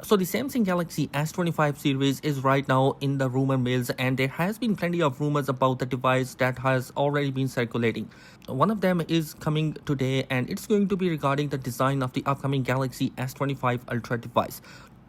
So the Samsung Galaxy S25 series is right now in the rumor mills, and there has been plenty of rumors about the device that has already been circulating. One of them is coming today, and it's going to be regarding the design of the upcoming Galaxy S25 Ultra device.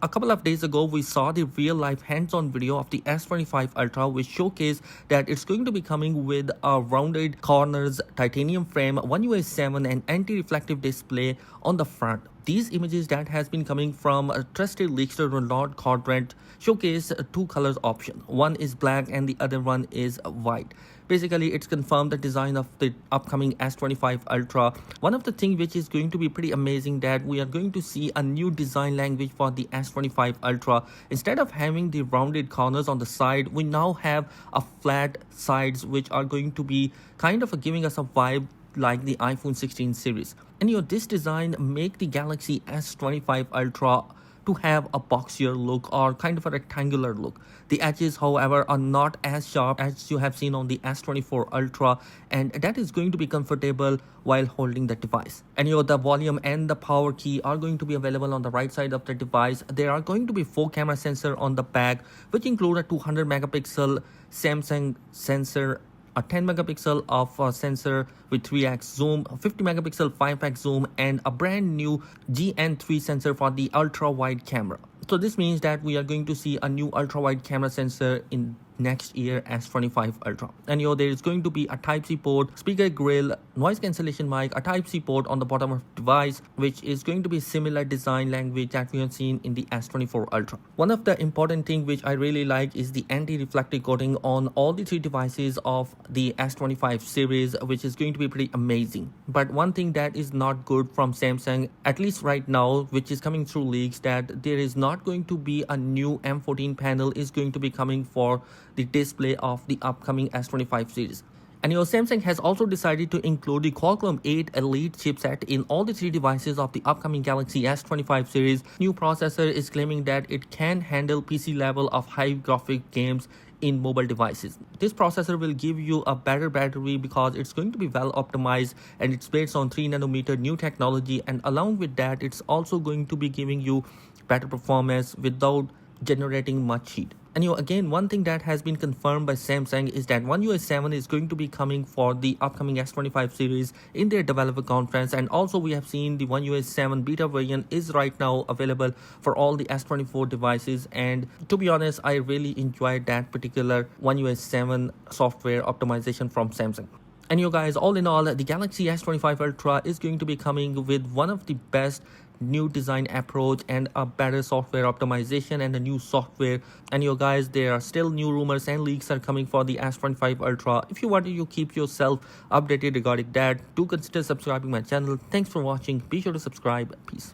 A couple of days ago, we saw the real-life hands-on video of the S25 Ultra, which showcased that it's going to be coming with a rounded corners, titanium frame, OneUI 7 and anti-reflective display on the front. These images that has been coming from a trusted leakster Ronald Quadrant showcase two colors option. One is black and the other one is white. Basically, it's confirmed the design of the upcoming S25 Ultra. One of the things which is going to be pretty amazing that we are going to see a new design language for the S25 Ultra. Instead of having the rounded corners on the side, we now have a flat sides which are going to be kind of giving us a vibe like the iPhone 16 series. And this design make the Galaxy S25 Ultra to have a boxier look or kind of a rectangular look. The edges, however, are not as sharp as you have seen on the S24 Ultra, and that is going to be comfortable while holding the device. And the volume and the power key are going to be available on the right side of the device. There are going to be 4 camera sensor on the back, which include a 200 megapixel Samsung sensor, a 10 megapixel of sensor with 3x zoom, 50 megapixel 5x zoom, and a brand new GN3 sensor for the ultra wide camera. So this means that we are going to see a new ultra wide camera sensor in next year S25 Ultra. And there is going to be a Type-C port, speaker grill, noise cancellation mic, a Type-C port on the bottom of the device, which is going to be similar design language that we have seen in the S24 Ultra. One of the important thing which I really like is the anti-reflective coating on all the 3 devices of the S25 series, which is going to be pretty amazing. But one thing that is not good from Samsung, at least right now, which is coming through leaks, that there is not going to be a new M14 panel is going to be coming for the display of the upcoming S25 series. And Samsung has also decided to include the Qualcomm 8 Elite chipset in all the 3 devices of the upcoming Galaxy S25 series. New processor is claiming that it can handle PC level of high graphic games in mobile devices. This processor will give you a better battery because it's going to be well optimized, and it's based on 3nm new technology, and along with that, it's also going to be giving you better performance without generating much heat. And again, one thing that has been confirmed by Samsung is that OneUI 7 is going to be coming for the upcoming S25 series in their developer conference. And also we have seen the OneUI 7 beta variant is right now available for all the S24 devices. And to be honest, I really enjoyed that particular OneUI 7 software optimization from Samsung. And guys, all in all, the Galaxy S25 Ultra is going to be coming with one of the best new design approach and a better software optimization and a new software. And guys, there are still new rumors and leaks are coming for the S25 Ultra. If you want to keep yourself updated regarding that, do consider subscribing my channel. Thanks for watching. Be sure to subscribe. Peace.